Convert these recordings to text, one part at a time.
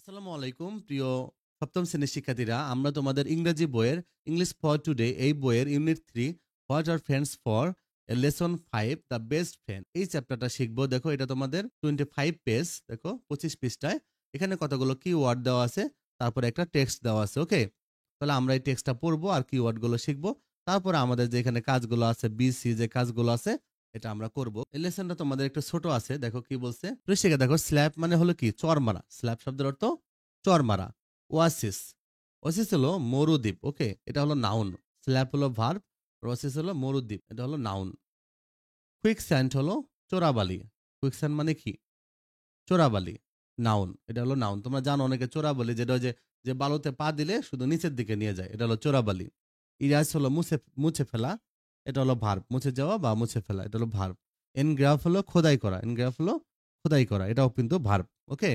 আসসালামু আলাইকুম প্রিয় সপ্তম শ্রেণীর শিক্ষার্থীরা, আমরা তোমাদের ইংরেজি বইয়ের ইংলিশ ফর টুডে এই বইয়ের unit 3 what are friends for lesson 5 the best friend এই চ্যাপ্টারটা শিখবো। দেখো এটা তোমাদের 25 পেজ, দেখো 25 পৃষ্ঠায় এখানে কতগুলো কিওয়ার্ড দেওয়া আছে, তারপরে একটা টেক্সট দেওয়া আছে। ওকে, তাহলে আমরা এই টেক্সটটা পড়বো আর কিওয়ার্ড গুলো শিখবো, তারপরে আমাদের যে এখানে কাজগুলো আছে বিসি যে কাজগুলো আছে এটা আমরা করব। এই লেসনটা তোমাদের একটু ছোট আছে, দেখো কি বলছে। শিখে দেখো, স্ল্যাপ মানে হলো কি চর মারা। স্ল্যাপ শব্দের অর্থ চর মারা। ওয়াসিস, ওয়াসিস হলো মরুদ্বীপ। ওকে, এটা হলো নাউন। স্ল্যাপ হলো ভার্ব, ওয়াসিস হলো মরুদ্বীপ, এটা হলো নাউন। কুইকস্যান্ড হলো চোরাবালি। কুইকস্যান্ড মানে কি? চোরাবালি, নাউন। এটা হলো নাউন। তোমরা জানো অনেকে চোরাবালি, যেটা যে যে বালুতে পা দিলে শুধু নিচের দিকে নিয়ে যায়, এটা হলো চোরাবালি। ইরাজ হলো মুছে মুছে ফেলা, এটা হলো ভার্ব। মুছে যাওয়া বা মুছে ফেলা, এটা হলো ভার্ব। এনগ্রাফ হলো খোদাই করা। এনগ্রাফ হলো খোদাই করা, এটাও কিন্তু ভার্ব। ওকে,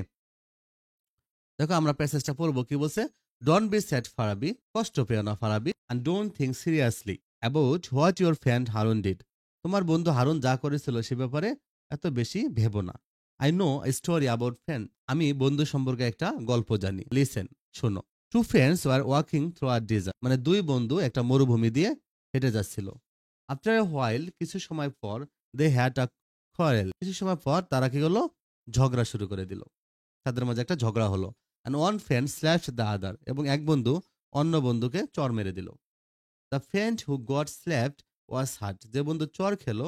দেখো আমরা প্যাসেজটা পড়বো। কি বলছে? ডোন্ট বি স্যাড ফারাবি, কষ্ট পেও না Farabi, and don't think seriously about what your friend Harun did. তোমার বন্ধু হারুন যা করেছিল সে ব্যাপারে এত বেশি ভেবো না। I know a story about friend, আমি বন্ধু সম্পর্কে একটা গল্প জানি। লিসেন, শোনো। Two friends were walking through a desert, মানে দুই বন্ধু একটা মরুভূমি দিয়ে হেঁটে যাচ্ছিল। আফটার এ হোয়াইল, কিছু সময় পর, দে হ্যাড আ কোয়ারেল, কিছু সময় পর তারা কি হলো? ঝগড়া শুরু করে দিল। তাদের মাঝে একটা ঝগড়া হলো। And one friend slapped the other, এবং এক বন্ধু অন্য বন্ধুকে চর মেরে দিল। The friend who got slapped was hurt, যে বন্ধু চর খেলো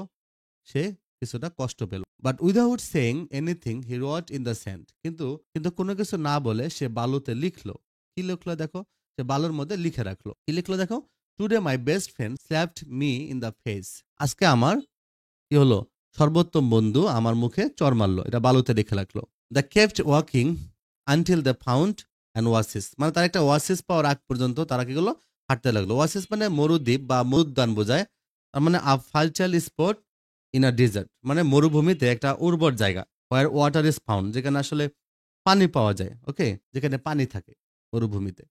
সে কিছুটা কষ্ট পেল। But without saying anything he wrote in the sand, কিন্তু কিন্তু কোনো কিছু না বলে সে বালুতে লিখলো। কি লিখলো দেখো? সে বালুর মধ্যে লিখে রাখলো। কি লিখলো দেখো? Today my best friend slapped me in the face, আজকে আমার কি হলো? সর্বোত্তম বন্ধু আমার মুখে চর মারলো। এটা বালুতে লিখে রাখলো। They kept walking until they found an oasis, মানে তার একটা ওয়াসিস পাওয়ার আগ পর্যন্ত তারা কি করলো? হাঁটতে লাগলো। ওয়াসিস মানে মরুদ্বীপ বা মরুদ্যান বোঝায়। তার মানে a fertile spot in a desert, মানে মরুভূমিতে একটা উর্বর জায়গা। হোয়ার ওয়াটার ইজ ফাউন্ড, যেখানে আসলে পানি পাওয়া যায়। ওকে, যেখানে পানি থাকে মরুভূমিতে।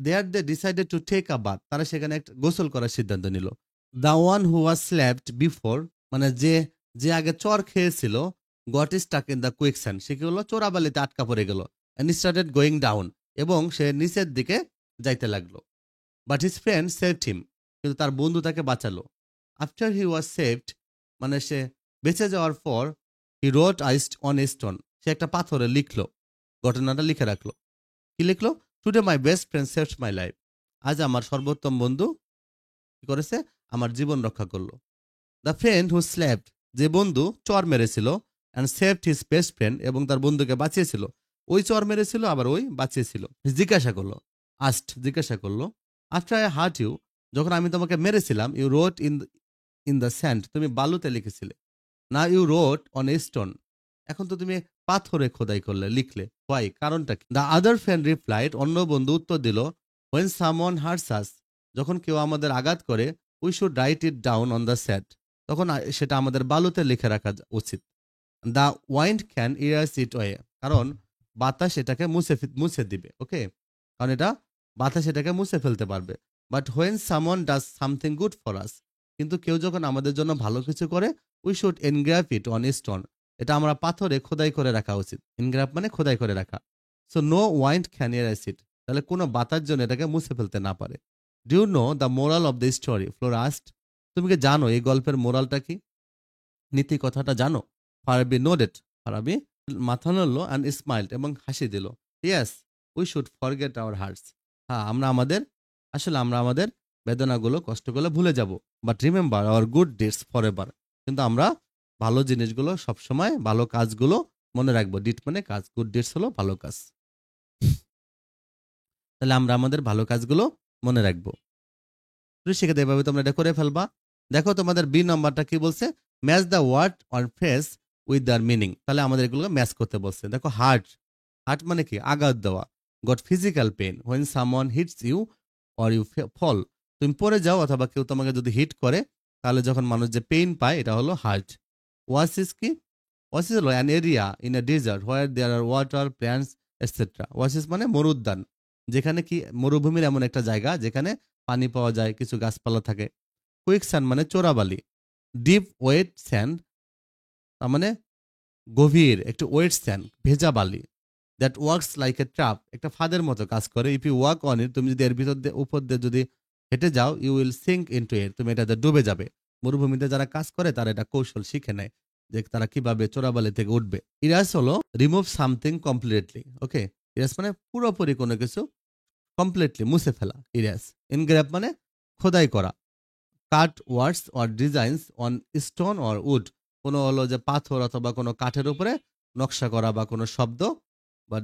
There they decided to take a bath, তারা সেখানে একটা গোসল করার সিদ্ধান্ত নিল। The one who was slapped before, মানে যে যে আগে চর খেয়েছিল, got stuck in the quicksand, সে কি হলো? চোরাবালিতে আটকা পড়ে গেল। এন্ড স্টার্টেড গোয়িং ডাউন, এবং সে নিচের দিকে যাইতে লাগলো। বাট হিজ ফ্রেন্ড সেভড হিম, কিন্তু তার বন্ধু তাকে বাঁচালো। আফটার হি ওয়াজ সেভড, মানে সে বেঁচে যাওয়ার পর, হি রোট আইসড অন এ স্টোন, সে একটা পাথরে লিখলো, ঘটনাটা লিখে রাখলো। কি লিখলো? Today my best friend saved my life, আজ আমার সর্বোত্তম বন্ধু কি করেছে? আমার জীবন রক্ষা করলো। দ্য ফ্রেন্ড হু স্ল্যাপড, যে বন্ধু চর মেরেছিল, and saved his best friend, এবং তার বন্ধুকে বাঁচিয়েছিল। ওই চর মেরেছিল, আবার ওই বাঁচিয়েছিল। জিজ্ঞাসা করলো, আস্ট, জিজ্ঞাসা করলো, আফটার আই হার্ট ইউ, যখন আমি তোমাকে মেরেছিলাম, ইউ রোট ইন দ্য স্যান্ড, তুমি বালুতে লিখেছিলে। না ইউ রোট অন এ স্টোন, এখন তো তুমি পাথরে খোদাই করলে, লিখলে। হোয়াই, কারণটা কি? দ্য আদার ফ্রেন্ড রিপ্লাইড, অন্য বন্ধু উত্তর দিল, হোয়েন সামওয়ান হার্টস আস, যখন কেউ আমাদের আঘাত করে, we should write it down on the sand, তখন সেটা আমাদের বালুতে লিখে রাখা উচিত। The wind can erase it away, কারণ বাতাস এটাকে মুছে দিবে। ওকে, কারণ এটা বাতাস এটাকে মুছে ফেলতে পারবে। But when someone does something good for us, কিন্তু কেউ যখন আমাদের জন্য ভালো কিছু করে, we should engrave it on a stone, এটা আমরা পাথরে খোদাই করে রাখা উচিত। এনগ্রাভ মানে খোদাই করে রাখা। So no wind can erase it, তাহলে কোনো বাতাস যেন এটাকে মুছে ফেলতে না পারে। Do you know the moral of the story, ফ্লোর আস্ট, তুমি কি জানো এই গল্পের মোরালটা কি? নীতি কথাটা জানো? ফারাবি নোডেড, ফারাবি মাথা নাড়লো অ্যান্ড স্মাইলড, এবং হাসি দিল। Yes, we should forget our hertz, হ্যাঁ আমরা আমাদের বেদনাগুলো কষ্টগুলো ভুলে যাব। But remember our good deeds for ever, কিন্তু আমরা ভালো জিনিসগুলো সবসময়, ভালো কাজগুলো মনে রাখবো। ডিড মানে কাজ, গুড ডিডস হলো ভালো কাজ। তাহলে আমরা আমাদের ভালো কাজগুলো মনে রাখবো। সেক্ষেত্রে এভাবে তোমরা এটা করে ফেলবা। দেখো তোমাদের বি নাম্বারটা কি বলছে? Match the word or phrase with their meaning, তাহলে আমাদের এগুলো ম্যাচ করতে বলছে। দেখো হার্ট, হার্ট মানে কি? আঘাত দেওয়া। Got physical pain when someone hits you or you fall, তুমি পড়ে যাও অথবা কেউ তোমাকে যদি হিট করে, তাহলে যখন মানুষ যে পেইন পায়, এটা হলো হার্ট। ওয়াসিস কি? ওয়াসিস হলো an area in a desert where there are water plants etcetera. Oasis মানে মরুদ্যান, যেখানে কি মরুভূমির এমন একটা জায়গা যেখানে পানি পাওয়া যায়, কিছু গাছপালা থাকে। কুইক স্যান্ড মানে চোরাবালি। ডিপ ওয়েট স্যান্ড, তার মানে গভীর একটু ওয়েট স্যান্ড, ভেজা বালি। That works like a trap, একটা ফাঁদের মতো কাজ করে। If you walk on it, তুমি যদি এর ভিতর দিয়ে উপর দিয়ে যদি হেঁটে যাও, you will sink into it, তুমি এটাতে ডুবে যাবে। মরুভূমিতে যারা কাজ করে তারা এটা কৌশল শিখে নেয় যে তারা কিভাবে চোরাবালি থেকে উঠবে। ইরাস হলো রিমুভ সামথিং কমপ্লিটলি। ওকে, ইরাস মানে পুরোপুরি কোনো কিছু কমপ্লিটলি মুছে ফেলা। ইরাস। ইনগ্রাভ মানে খোদাই করা। Cut words or designs on stone or wood, কোনো হলো যে পাথর অথবা কোনো কাঠের উপরে নকশা করা বা কোনো শব্দ বা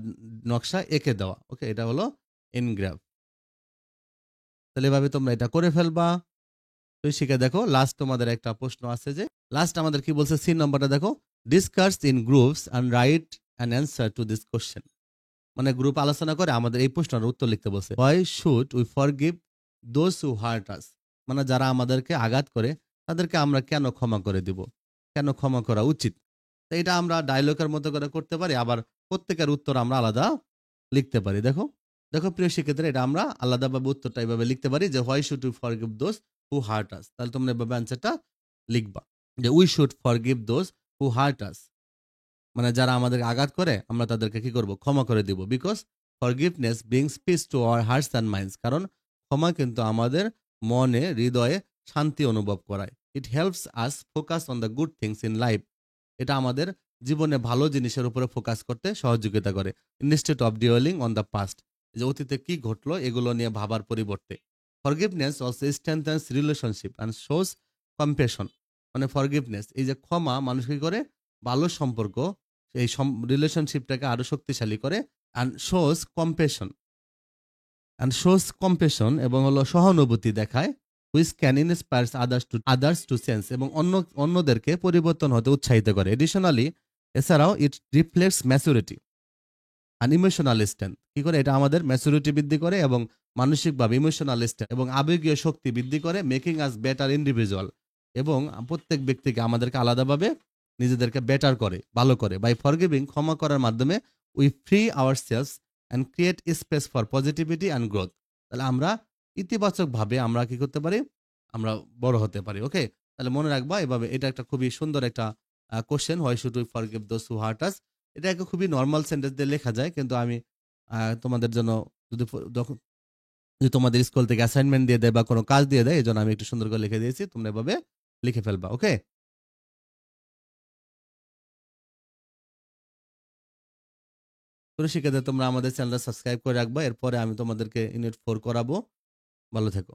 নকশা এঁকে দেওয়া। ওকে, এটা হলো এনগ্রাভ। তাহলে এভাবে তোমরা এটা করে ফেলবা। তো শিখে দেখো, লাস্ট তোমাদের একটা প্রশ্ন আছে যে লাস্ট আমাদের কি বলছে, সি নম্বরটা দেখো, discuss in groups and write an answer to this question. মানে গ্রুপ আলোচনা করে আমাদের এই প্রশ্নের উত্তর লিখতে বলছে। Why should we forgive those who hurt us, মানে যারা আমাদেরকে আঘাত করে তাদেরকে আমরা কেন ক্ষমা করে দিব, কেন ক্ষমা করা উচিত। তো এটা আমরা ডায়লগের মতো করে করতে পারি, আবার প্রত্যেকের উত্তর আমরা আলাদা লিখতে পারি। দেখো দেখো প্রিয় শিক্ষার্থীরা, এটা আমরা আলাদাভাবে উত্তরটা এইভাবে লিখতে পারি যে why should we forgive those who hurt us. তাহলে তোমরা এভাবে অ্যান্সারটা লিখবা যে we should forgive those who hurt us, মানে যারা আমাদের আঘাত করে আমরা তাদেরকে কি করব, ক্ষমা করে দিব। Because forgiveness brings piece to our hertz and minds, কারণ ক্ষমা কিন্তু আমাদের মনে হৃদয়ে শান্তি অনুভব করায়। It helps us focus on the good things in life, এটা আমাদের জীবনে ভালো জিনিসের উপরে ফোকাস করতে সহযোগিতা করে। Instead of dwelling on the past, যে অতীতে কি ঘটলো এগুলো নিয়ে ভাবার পরিবর্তে। Forgiveness also strengthens relationship and shows compassion, মানে ফরগিভনেস এই যে ক্ষমা মানুষ কি করে, ভালো সম্পর্ক এই রিলেশনশিপটাকে আরো শক্তিশালী করে। অ্যান্ড শোস কম্প্যাশন, এবং হলো সহানুভূতি দেখায়। Which can inspires others to change, এবং অন্যদেরকে পরিবর্তন হতে উৎসাহিত করে। এডিশনালি, এছাড়াও ইট reflects maturity and emotional strength, কি করে এটা আমাদের ম্যাচুরিটি বৃদ্ধি করে এবং মানসিকভাবে ইমোশনাল স্ট্রেংথ এবং আবেগীয় শক্তি বৃদ্ধি করে। মেকিং আস বেটার ইন্ডিভিজুয়াল, এবং প্রত্যেক ব্যক্তিকে আমাদেরকে আলাদাভাবে নিজেদেরকে বেটার করে, ভালো করে। বাই ফরগিভিং, ক্ষমা করার মাধ্যমে we free ourselves and create space for positivity and growth. তাহলে আমরা ইতিবাচকভাবে আমরা কি করতে পারি, আমরা বড় হতে পারি। ওকে, তাহলে মনে রাখবা এভাবে, এটা একটা খুবই সুন্দর একটা question, why should we forgive those who hurt us. এটা একটা খুবই নরমাল সেন্টেন্স দিয়ে লেখা যায়, কিন্তু আমি তোমাদের জন্য যদি যখন যদি তোমাদের স্কুল থেকে অ্যাসাইনমেন্ট দিয়ে দেয় বা কোনো কাজ দিয়ে দেয়, এই জন্য আমি একটু সুন্দর করে লিখে দিয়েছি, তোমরা এভাবে লিখে ফেলবা। ওকে, তো শিক্ষার্থীরা তোমরা আমাদের চ্যানেলটা সাবস্ক্রাইব করে রাখবা, এরপরে আমি তোমাদেরকে ইউনিট 4 করাবো। ভালো থেকো।